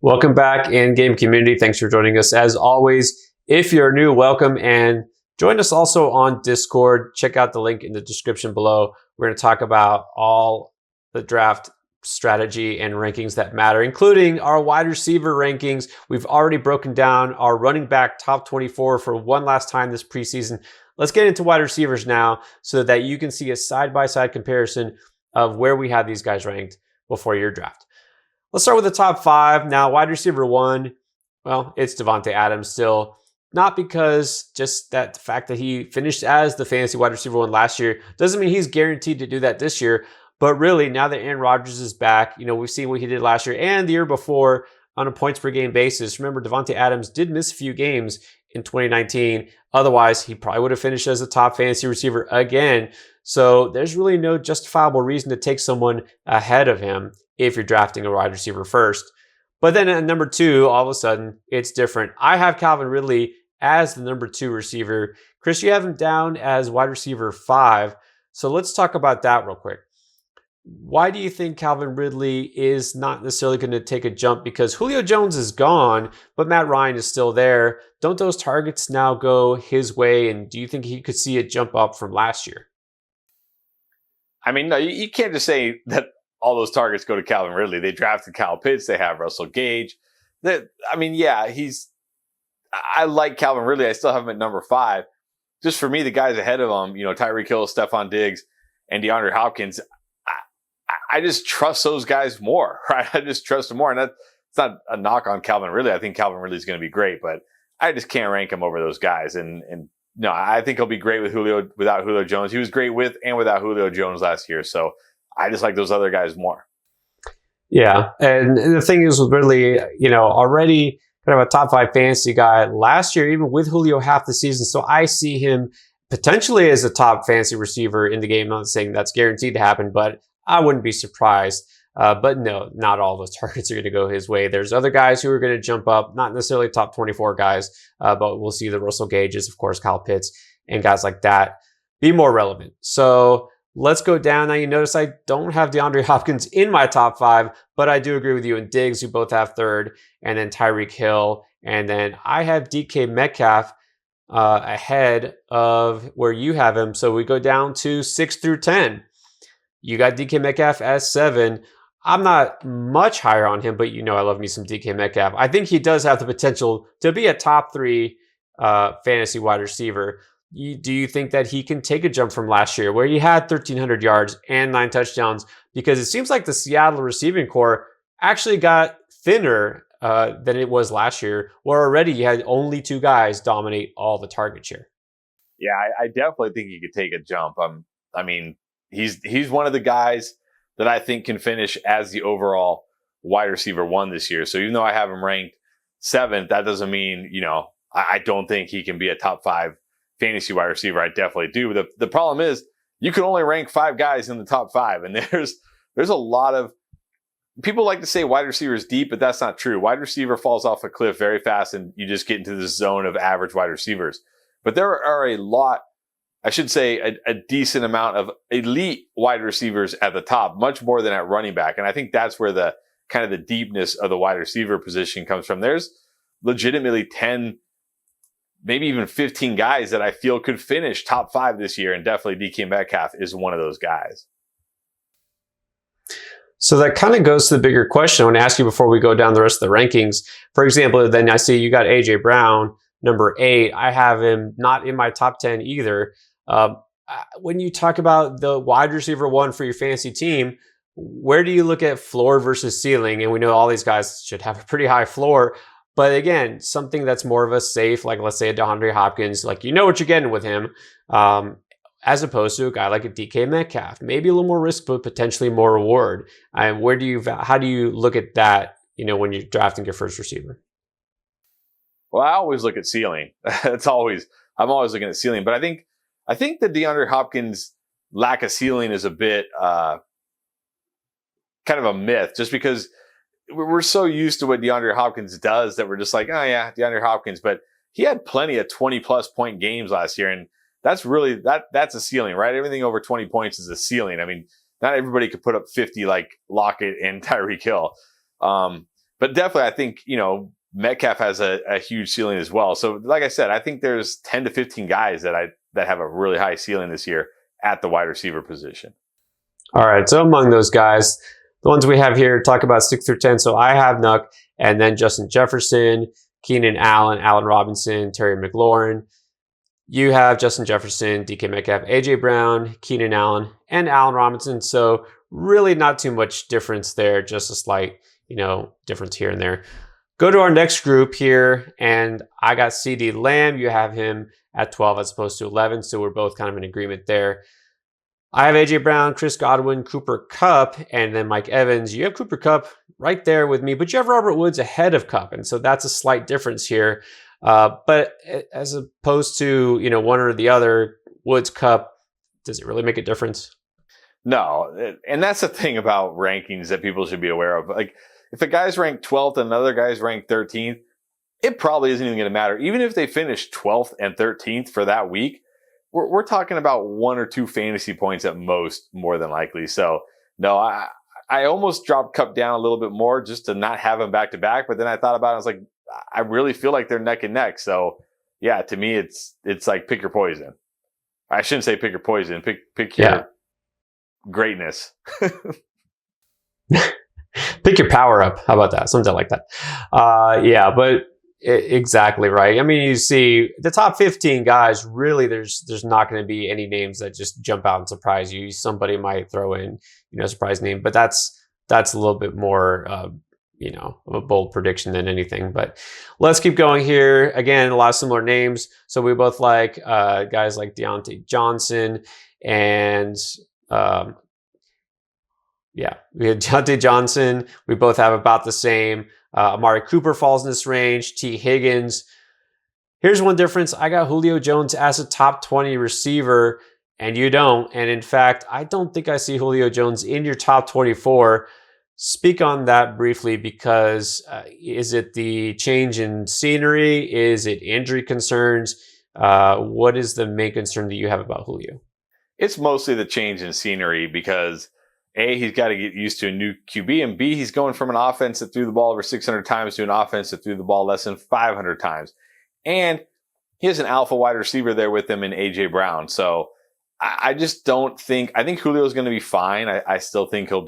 Welcome back in-game community. Thanks for joining us. As always, if you're new, welcome and join us also on Discord. Check out the link in the description below. We're going to talk about all the draft strategy and rankings that matter, including our wide receiver rankings. We've already broken down our running back top 24 for one last time this preseason. Let's get into wide receivers now so that you can see a side-by-side comparison of where we have these guys ranked before your draft. Let's start with the top 5. Now, wide receiver 1, well, it's Davante Adams still. Not because just that the fact that he finished as the fantasy wide receiver 1 last year doesn't mean he's guaranteed to do that this year. But really, now that Aaron Rodgers is back, we've seen what he did last year and the year before on a points per game basis. Remember, Davante Adams did miss a few games in 2019. Otherwise, he probably would have finished as a top fantasy receiver again. So there's really no justifiable reason to take someone ahead of him if you're drafting a wide receiver first. But then at number 2, all of a sudden, it's different. I have Calvin Ridley as the number 2 receiver. Chris, you have him down as wide receiver 5. So let's talk about that real quick. Why do you think Calvin Ridley is not necessarily going to take a jump? Because Julio Jones is gone, but Matt Ryan is still there. Don't those targets now go his way? And do you think he could see a jump up from last year? I mean, no, you can't just say that all those targets go to Calvin Ridley. They drafted Kyle Pitts. They have Russell Gage. I like Calvin Ridley. I still have him at number 5. Just for me, the guys ahead of him, Tyreek Hill, Stephon Diggs, and DeAndre Hopkins, I just trust those guys more, right? I just trust them more. And that's not a knock on Calvin Ridley. I think Calvin Ridley is going to be great, but I just can't rank him over those guys. And no, I think he'll be great without Julio Jones. He was great with and without Julio Jones last year. So I just like those other guys more. Yeah. And the thing is with Ridley, already kind of a top 5 fantasy guy last year, even with Julio half the season. So I see him potentially as a top fantasy receiver in the game. I'm not saying that's guaranteed to happen, but I wouldn't be surprised. But no, not all those targets are going to go his way. There's other guys who are going to jump up, not necessarily top 24 guys, but we'll see the Russell Gages, of course, Kyle Pitts, and guys like that be more relevant. So let's go down. Now, you notice I don't have DeAndre Hopkins in my top 5, but I do agree with you and Diggs, who both have 3rd, and then Tyreek Hill. And then I have DK Metcalf ahead of where you have him. So we go down to 6 through 10. You got DK Metcalf as 7. I'm not much higher on him, but I love me some DK Metcalf. I think he does have the potential to be a top 3 fantasy wide receiver. Do you think that he can take a jump from last year where he had 1,300 yards and 9 touchdowns? Because it seems like the Seattle receiving core actually got thinner than it was last year, where already you had only 2 guys dominate all the target share. Yeah, I definitely think he could take a jump. He's one of the guys that I think can finish as the overall wide receiver 1 this year. So even though I have him ranked 7th, that doesn't mean, I don't think he can be a top 5 fantasy wide receiver. I definitely do. The problem is you can only rank 5 guys in the top 5. And there's a lot of people like to say wide receiver is deep, but that's not true. Wide receiver falls off a cliff very fast and you just get into this zone of average wide receivers. But there are a lot, I should say a decent amount of elite wide receivers at the top, much more than at running back. And I think that's where the kind of the deepness of the wide receiver position comes from. There's legitimately 10, maybe even 15 guys that I feel could finish top 5 this year. And definitely DK Metcalf is one of those guys. So that kind of goes to the bigger question I want to ask you before we go down the rest of the rankings. For example, then I see you got AJ Brown, number 8. I have him not in my top 10 either. When you talk about the wide receiver 1 for your fantasy team, where do you look at floor versus ceiling? And we know all these guys should have a pretty high floor. But again, something that's more of a safe, like let's say a DeAndre Hopkins, like what you're getting with him, as opposed to a guy like a DK Metcalf. Maybe a little more risk, but potentially more reward. How do you look at that, when you're drafting your first receiver? Well, I always look at ceiling. I'm always looking at ceiling. But I think the DeAndre Hopkins lack of ceiling is a bit kind of a myth, just because we're so used to what DeAndre Hopkins does that we're just like, oh yeah, DeAndre Hopkins. But he had plenty of 20-plus point games last year, and that's really that's a ceiling, right? Everything over 20 points is a ceiling. I mean, not everybody could put up 50 like Lockett and Tyreek Hill. But definitely, I think, Metcalf has a huge ceiling as well. So like I said, I think there's 10 to 15 guys that have a really high ceiling this year at the wide receiver position. All right. So among those guys, the ones we have here, talk about 6 through 10. So I have Nuck, and then Justin Jefferson, Keenan Allen, Allen Robinson, Terry McLaurin. You have Justin Jefferson, DK Metcalf, AJ Brown, Keenan Allen, and Allen Robinson. So really not too much difference there, just a slight, difference here and there. Go to our next group here, and I got CD Lamb. You have him at 12 as opposed to 11, so we're both kind of in agreement there. I have AJ Brown, Chris Godwin, Cooper Kupp, and then Mike Evans. You have Cooper Kupp right there with me, but you have Robert Woods ahead of Kupp, and so that's a slight difference here. But as opposed to one or the other, Woods, Kupp, does it really make a difference? No, and that's the thing about rankings that people should be aware of. Like, if a guy's ranked 12th and another guy's ranked 13th, it probably isn't even going to matter. Even if they finish 12th and 13th for that week, we're talking about 1 or 2 fantasy points at most, more than likely. So, no, I almost dropped Kupp down a little bit more just to not have him back to back. But then I thought about it. I was like, I really feel like they're neck and neck. So, yeah, to me, it's like pick your poison. I shouldn't say pick your poison. Pick your greatness. Pick your power up. How about that? Something like that. But exactly right. I mean, you see the top 15 guys, really, there's not going to be any names that just jump out and surprise you. Somebody might throw in, a surprise name, but that's a little bit more, of a bold prediction than anything. But let's keep going here. Again, a lot of similar names. So we both like guys like Deontay Johnson and we had Deontay Johnson. We both have about the same. Amari Cooper falls in this range. T. Higgins. Here's one difference. I got Julio Jones as a top 20 receiver, and you don't. And in fact, I don't think I see Julio Jones in your top 24. Speak on that briefly, because is it the change in scenery? Is it injury concerns? What is the main concern that you have about Julio? It's mostly the change in scenery because A, he's got to get used to a new QB, and B, he's going from an offense that threw the ball over 600 times to an offense that threw the ball less than 500 times. And he has an alpha wide receiver there with him in AJ Brown. So I just don't think, I think Julio's going to be fine. I still think he'll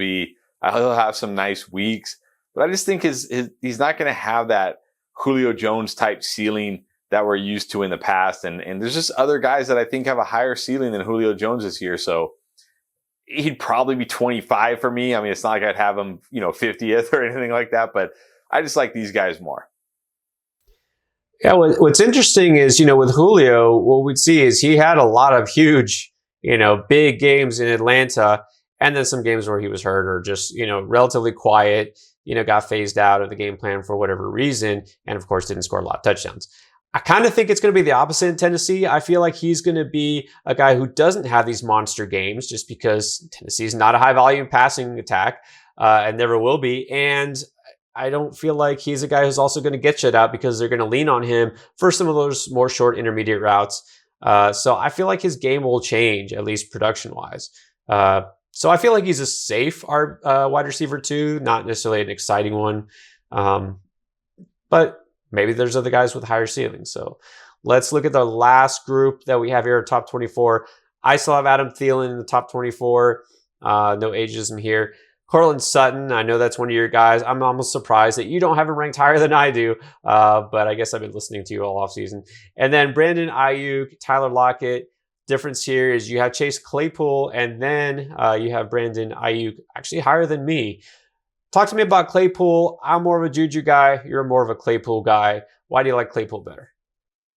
have some nice weeks, but I just think he's not going to have that Julio Jones type ceiling that we're used to in the past. And there's just other guys that I think have a higher ceiling than Julio Jones this year. So he'd probably be 25 for me. I mean, it's not like I'd have him, 50th or anything like that, but I just like these guys more. Yeah, what's interesting is, with Julio, what we'd see is he had a lot of huge, big games in Atlanta, and then some games where he was hurt or just, relatively quiet, got phased out of the game plan for whatever reason, and of course didn't score a lot of touchdowns. I kind of think it's going to be the opposite in Tennessee. I feel like he's going to be a guy who doesn't have these monster games just because Tennessee is not a high volume passing attack and never will be. And I don't feel like he's a guy who's also going to get shut out because they're going to lean on him for some of those more short intermediate routes. So I feel like his game will change, at least production wise. So I feel like he's a safe wide receiver too, not necessarily an exciting one. But maybe there's other guys with higher ceilings. So let's look at the last group that we have here, top 24. I still have Adam Thielen in the top 24. No ageism here. Cortland Sutton, I know that's one of your guys. I'm almost surprised that you don't have him ranked higher than I do, but I guess I've been listening to you all offseason. And then Brandon Ayuk, Tyler Lockett. Difference here is you have Chase Claypool, and then you have Brandon Ayuk actually higher than me. Talk to me about Claypool. I'm more of a Juju guy. You're more of a Claypool guy. Why do you like Claypool better?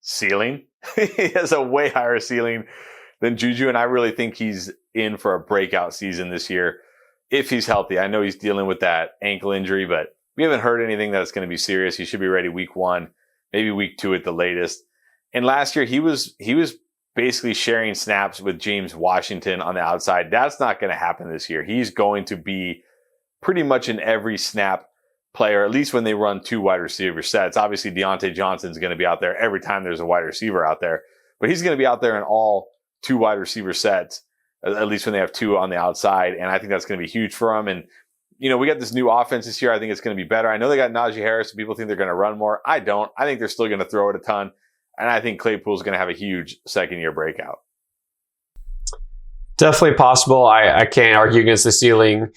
Ceiling. He has a way higher ceiling than Juju, and I really think he's in for a breakout season this year if he's healthy. I know he's dealing with that ankle injury, but we haven't heard anything that's going to be serious. He should be ready week 1, maybe week 2 at the latest. And last year, he was basically sharing snaps with James Washington on the outside. That's not going to happen this year. He's going to be pretty much in every snap player, at least when they run 2 wide receiver sets. Obviously, Deontay Johnson's going to be out there every time there's a wide receiver out there, but he's going to be out there in all 2 wide receiver sets, at least when they have 2 on the outside. And I think that's going to be huge for him. And, we got this new offense this year. I think it's going to be better. I know they got Najee Harris, and people think they're going to run more. I don't. I think they're still going to throw it a ton. And I think Claypool's going to have a huge second-year breakout. Definitely possible. I can't argue against the ceiling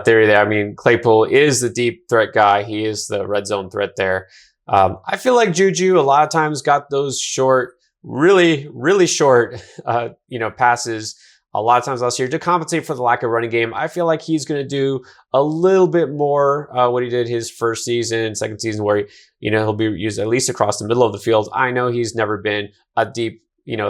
theory there. I mean, Claypool is the deep threat guy. He is the red zone threat there. I feel like Juju a lot of times got those short, really, really short, passes a lot of times last year to compensate for the lack of running game. I feel like he's going to do a little bit more what he did his first season, second season, where he'll be used at least across the middle of the field. I know he's never been a deep,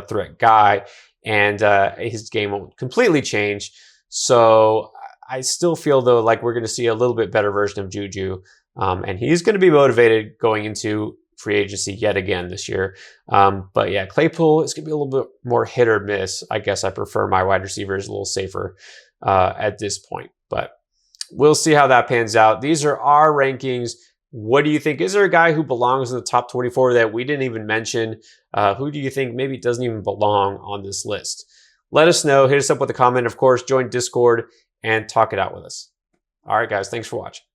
threat guy, and his game won't completely change. So I still feel though like we're going to see a little bit better version of Juju, and he's going to be motivated going into free agency yet again this year. But yeah, Claypool is going to be a little bit more hit or miss. I guess I prefer my wide receivers a little safer at this point, but we'll see how that pans out. These are our rankings. What do you think? Is there a guy who belongs in the top 24 that we didn't even mention? Who do you think maybe doesn't even belong on this list? Let us know. Hit us up with a comment. Of course, join Discord and talk it out with us. All right, guys. Thanks for watching.